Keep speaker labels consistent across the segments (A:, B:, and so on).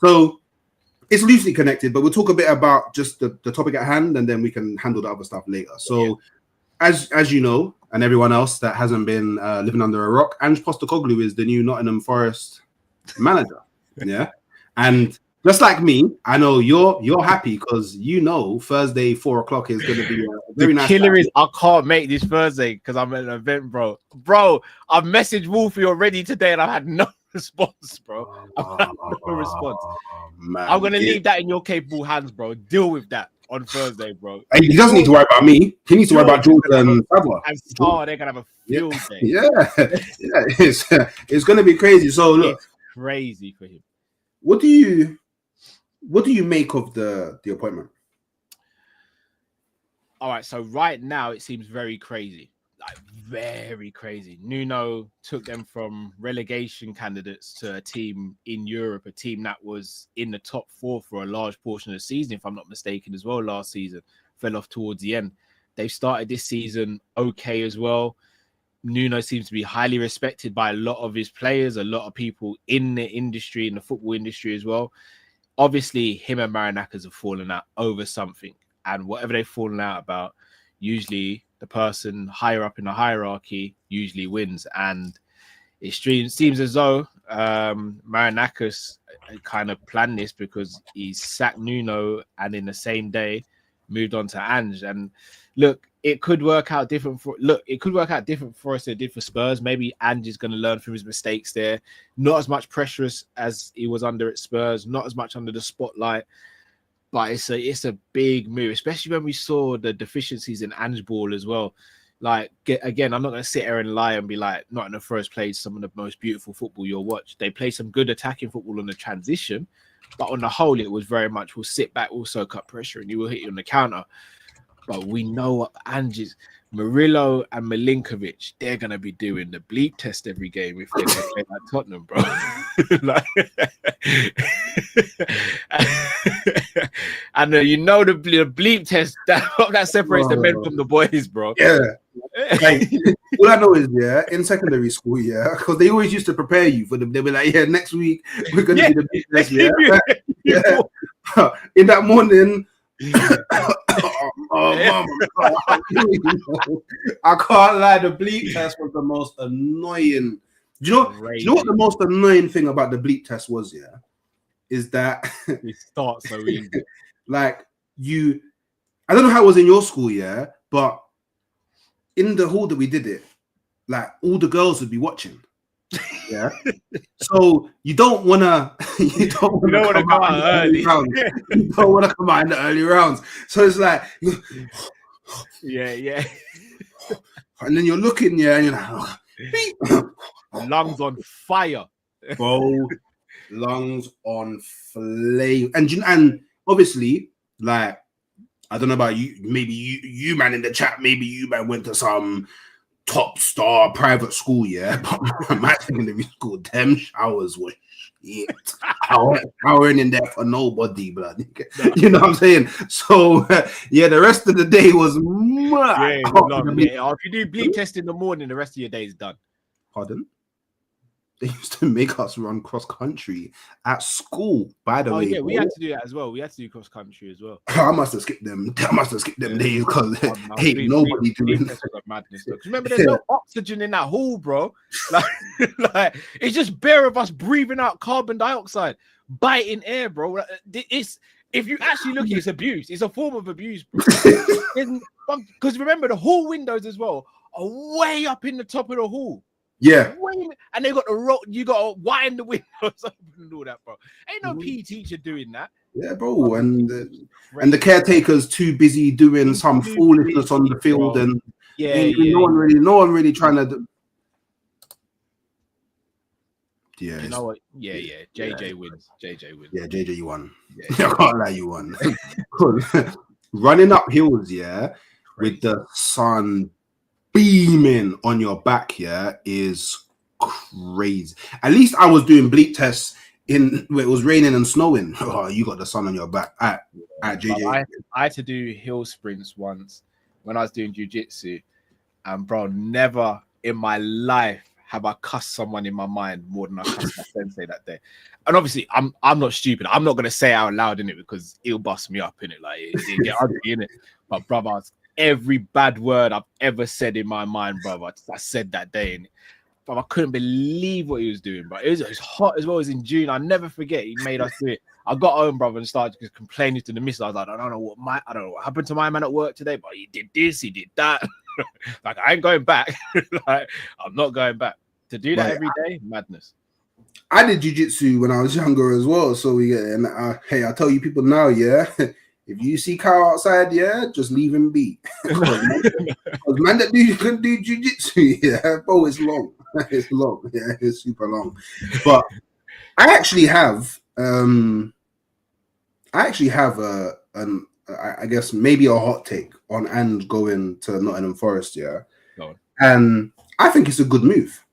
A: So it's loosely connected, but we'll talk a bit about just the topic at hand, and then we can handle the other stuff later. So, as you know, and everyone else that hasn't been living under a rock, Ange Postecoglou is the new Nottingham Forest manager. Yeah, and just like me, I know you're happy because you know Thursday 4:00 is going to be a very nice.
B: The killer is I can't make this Thursday because I'm at an event, bro. Bro, I've messaged Wolfie already today and I've had no response, bro. I've had no response. Man, I'm gonna leave that in your capable hands, bro. Deal with that on Thursday, bro.
A: He doesn't need to worry about me. He needs to worry about Jordan and Fabwa.
B: And Star, they're gonna have a field day.
A: Yeah, it's gonna be crazy. So look,
B: it's crazy for him.
A: What do you make of the appointment?
B: All right, so right now it seems very crazy. Like very crazy. Nuno took them from relegation candidates to a team in Europe, a team that was in the top 4 for a large portion of the season, if I'm not mistaken, as well. Last season fell off towards the end. They've started this season okay as well. Nuno seems to be highly respected by a lot of his players, a lot of people in the industry, in the football industry as well. Obviously, him and Marinakis have fallen out over something, and whatever they've fallen out about, usually the person higher up in the hierarchy usually wins. And it seems as though Marinakis kind of planned this because he sacked Nuno and in the same day moved on to Ange. And look, it could work out different for us than it did for Spurs. Maybe Ange is going to learn from his mistakes there. Not as much pressure as he was under at Spurs, not as much under the spotlight. But it's a big move, especially when we saw the deficiencies in Ange ball as well. Like, again, I'm not going to sit here and lie and be like, Nottingham Forest played some of the most beautiful football you'll watch. They played some good attacking football on the transition, but on the whole, it was very much, we'll sit back, we'll soak up pressure, and you will hit you on the counter. But we know what Ange's, Murillo and Milinkovic, they're going to be doing the bleep test every game if they play like Tottenham, bro. And you know the bleep test that separates the men from the boys, bro.
A: Yeah. Like, all I know is, in secondary school, because they always used to prepare you for them. They'll be like, next week we're going to do the bleep test, in that morning, mama, I can't lie, the bleep test was the most annoying. Do you know what the most annoying thing about the bleep test was? Is that
B: it starts so easy.
A: Like, I don't know how it was in your school, but in the hall that we did it, like, all the girls would be watching. So you don't want to come out early. You don't want to come out in the early rounds. So it's like,
B: yeah.
A: And then you're looking, and you're like,
B: lungs on fire,
A: bro, lungs on flame. And obviously, like, I don't know about you, maybe you man in the chat, maybe you man went to some top star private school, but my secondary school, them showers were shit. I went in there for nobody, blood. You know what I'm saying? So the rest of the day was mad.
B: If you do bleep test in the morning, the rest of your day is done.
A: Pardon? They used to make us run cross country at school, by the way.
B: Yeah, we had to do that as well. We had to do cross country as well.
A: I must have skipped them days because ain't nobody doing that.
B: Madness, because remember, there's no oxygen in that hall, bro. Like it's just bare of us breathing out carbon dioxide, biting air, bro. It's, if you actually look at it, it's abuse. It's a form of abuse, bro. Because remember, the hall windows as well are way up in the top of the hall.
A: Yeah,
B: and they got you got to wind the windows open and all that, bro. Ain't no PE teacher doing that.
A: Yeah, bro. And the caretaker's too busy doing some foolishness on the field, bro. And no one really trying to. Yeah,
B: you know what? Yeah. JJ wins.
A: Yeah, JJ, you won. Yeah. I can't lie, you won. Running up hills, with the sun beaming on your back is crazy. At least I was doing bleep tests where it was raining and snowing. Oh, you got the sun on your back at JJ.
B: I had to do hill sprints once when I was doing jiu-jitsu, and bro, never in my life have I cussed someone in my mind more than I cussed my sensei that day. And obviously, I'm not stupid. I'm not gonna say it out loud in it because it'll bust me up in it. Like it get ugly in it. But brother, every bad word I've ever said in my mind, brother, I said that day. And but I couldn't believe what he was doing, bro. It was hot as well. It was in June. I never forget. He made us do it. I got home, brother, and started just complaining to the missus. I was like, I don't know what happened to my man at work today, but he did this, he did that. Like, I ain't going back. Like, I'm not going back. To do that every day, madness.
A: I did jiu-jitsu when I was younger as well. So hey, I tell you people now, yeah. If you see Kyle outside, yeah, just leave him be. Because man that can do jiu-jitsu, yeah, bro, it's long. It's long, yeah, it's super long. But I actually have I guess maybe a hot take on Ange going to Nottingham Forest, yeah. And I think it's a good move.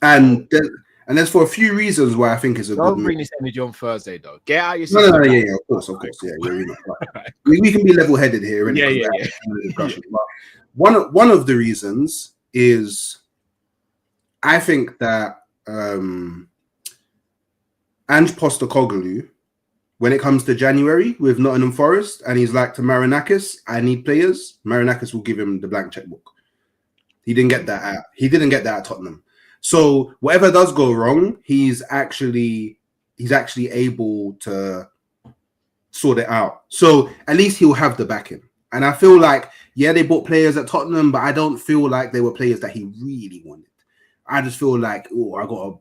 A: And there's for a few reasons why I think it's a good move.
B: Don't bring this energy on Thursday, though. Get out your
A: system. No, yeah, of course, yeah. We can be level-headed here.
B: Yeah.
A: But one of the reasons is I think that Ange Postecoglou, when it comes to January with Nottingham Forest, and he's like to Marinakis, I need players. Marinakis will give him the blank checkbook. He didn't get that at Tottenham. So whatever does go wrong, he's actually able to sort it out. So at least he'll have the backing. And I feel like, yeah, they bought players at Tottenham, but I don't feel like they were players that he really wanted. I just feel like, I got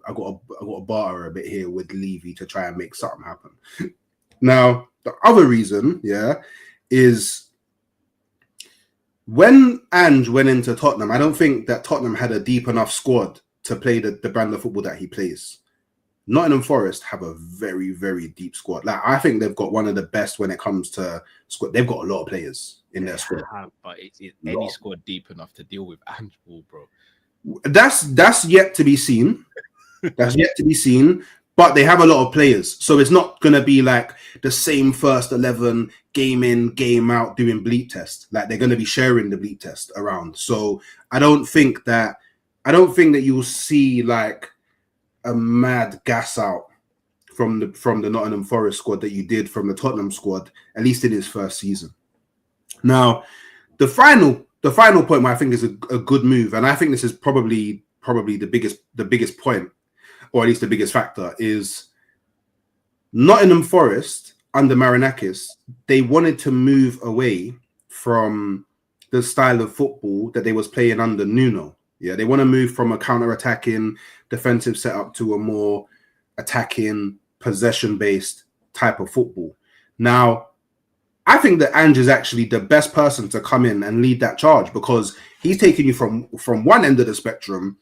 A: a barter a bit here with Levy to try and make something happen. Now, the other reason, is when Ange went into Tottenham, I don't think that Tottenham had a deep enough squad to play the brand of football that he plays. Nottingham Forest have a very, very deep squad. Like, I think they've got one of the best when it comes to squad. They've got a lot of players in their squad.
B: But it's any squad deep enough to deal with Ange ball, bro.
A: That's yet to be seen. That's yet to be seen. But they have a lot of players, so it's not gonna be like the same first 11 game in, game out doing bleep test. Like, they're gonna be sharing the bleep test around. So I don't think that you'll see like a mad gas out from the Nottingham Forest squad that you did from the Tottenham squad, at least in his first season. Now, the final point where I think is a good move, and I think this is probably the biggest point, or at least the biggest factor, is Nottingham Forest under Marinakis. They wanted to move away from the style of football that they was playing under Nuno. Yeah, they want to move from a counter-attacking defensive setup to a more attacking, possession-based type of football. Now, I think that Ange is actually the best person to come in and lead that charge, because he's taking you from one end of the spectrum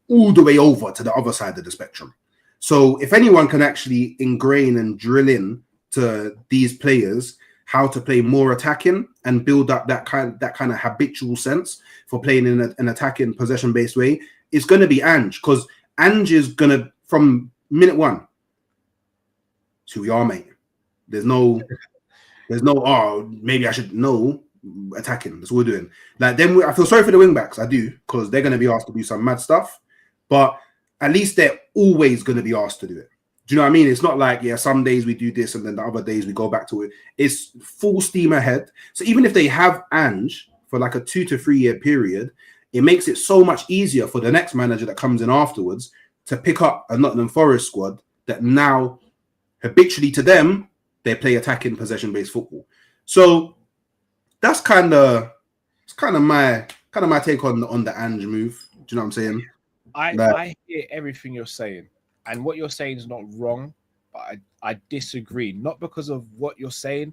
A: all the way over to the other side of the spectrum. So if anyone can actually ingrain and drill in to these players how to play more attacking and build up that kind of habitual sense for playing in an attacking, possession-based way, it's going to be Ange, because Ange is going to, from minute one, it's who we are, mate. There's no, maybe I should know attacking. That's what we're doing. Like, then I feel sorry for the wing backs. I do, because they're going to be asked to do some mad stuff, but at least they're always going to be asked to do it. Do you know what I mean? It's not like, some days we do this and then the other days we go back to it. It's full steam ahead. So even if they have Ange for like a 2 to 3 year period, it makes it so much easier for the next manager that comes in afterwards to pick up a Nottingham Forest squad that now habitually to them, they play attacking, possession-based football. So that's kind of my take on the Ange move. Do you know what I'm saying?
B: I hear everything you're saying, and what you're saying is not wrong, but I disagree. Not because of what you're saying,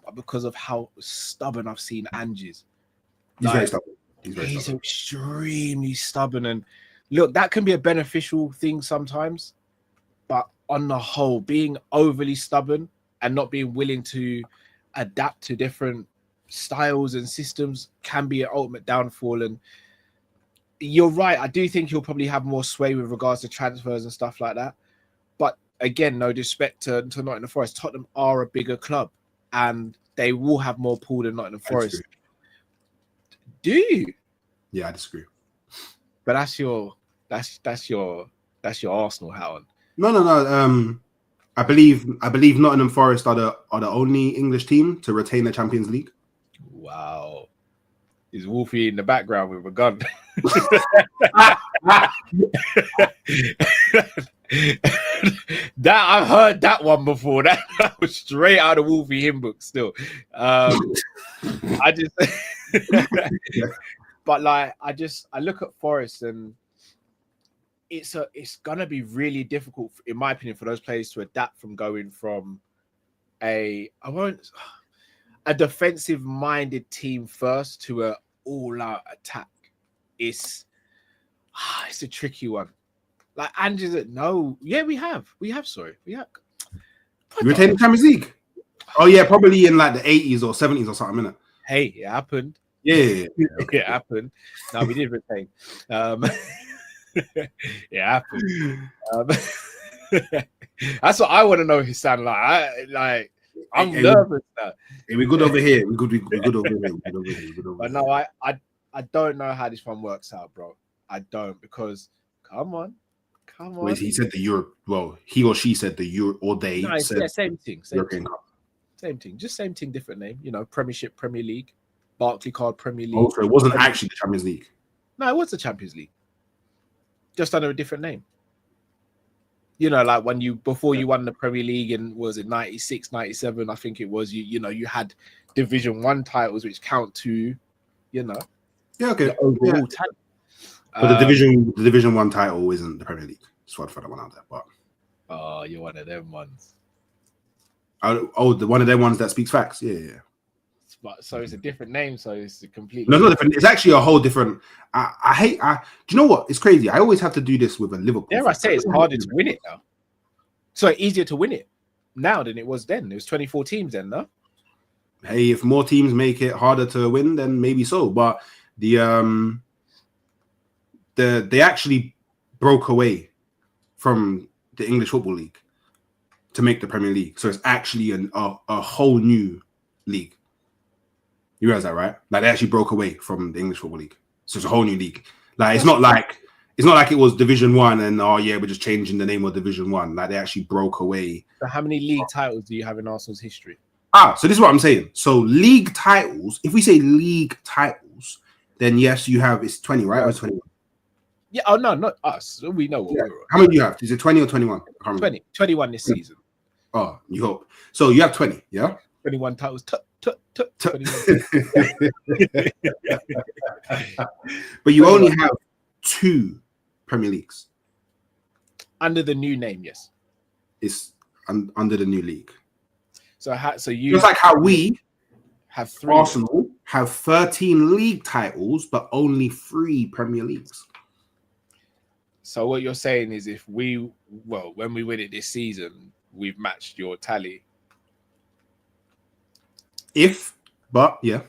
B: but because of how stubborn I've seen Ange is.
A: He's very stubborn.
B: He's extremely stubborn, and look, that can be a beneficial thing sometimes, but on the whole, being overly stubborn and not being willing to adapt to different styles and systems can be an ultimate downfall. And you're right, I do think he'll probably have more sway with regards to transfers and stuff like that. But again, no disrespect to Nottingham Forest, Tottenham are a bigger club and they will have more pull than Nottingham Forest. Do you?
A: Yeah, I disagree.
B: But that's your That's your Arsenal hat on.
A: No. I believe Nottingham Forest are the only English team to retain the Champions League.
B: Wow. Is Wolfie in the background with a gun? That I've heard that one before. That was straight out of Wolfie hymn book. Still, I just, but like I look at Forest and it's gonna be really difficult, in my opinion, for those players to adapt from going from a defensive-minded team first to a all-out attack. It's a tricky one. Like Ange, no, yeah, we have. You
A: retain the Champions League. Oh yeah, probably in like the 80s or 70s or something, innit?
B: Hey, it happened.
A: Yeah.
B: It happened. No, we did retain. It happened. That's what I want to know. His sound like. I'm nervous now.
A: Hey, we're good over here. We're good over here.
B: But no, I don't know how this one works out, bro. I don't, because come on.
A: Wait, he said the Europe. Well, he or she said the Euro, or they said
B: same thing.
A: European Cup.
B: Same thing. Just same thing, different name. You know, Premiership, Premier League, Barclaycard, Premier League.
A: Oh, so it wasn't actually the Champions League.
B: No, it was the Champions League, just under a different name. You know, like before you won the Premier League in, was it 96, 97? I think it was. You had Division 1 titles, which count to,
A: Yeah, okay.
B: The overall talent.
A: But the Division 1 title isn't the Premier League. Just want to throw that one out there. But
B: you're one of them ones.
A: The one of them ones that speaks facts. Yeah.
B: But so it's a different name. So it's a completely.
A: No, it's not different. It's actually a whole different. Do you know what? It's crazy. I always have to do this with a Liverpool.
B: Yeah, I say it's harder to win it now. So easier to win it now than it was then. It was 24 teams then, no?
A: Hey, if more teams make it harder to win, then maybe so. But they actually broke away from the English Football League to make the Premier League. So it's actually a whole new league. You realize that, right? Like they actually broke away from the English Football League. So it's a whole new league. Like it's not like it was Division 1 and we're just changing the name of Division 1. Like they actually broke away.
B: So how many league titles do you have in Arsenal's history?
A: So this is what I'm saying. So league titles, if we say league titles, then yes, you have, it's 20, right? Or 21?
B: Yeah. Oh no, not us. We know what we're on.
A: How many do you have? Is it 20 or 21?
B: 21 this season.
A: Oh, you hope. So you have 20, yeah?
B: 21 titles. 21.
A: But you only have 2 Premier Leagues.
B: Under the new name, yes.
A: It's under the new league.
B: So you
A: just like how we
B: have 3.
A: Arsenal have 13 league titles, but only 3 Premier Leagues.
B: So what you're saying is when we win it this season, we've matched your tally.
A: But yeah.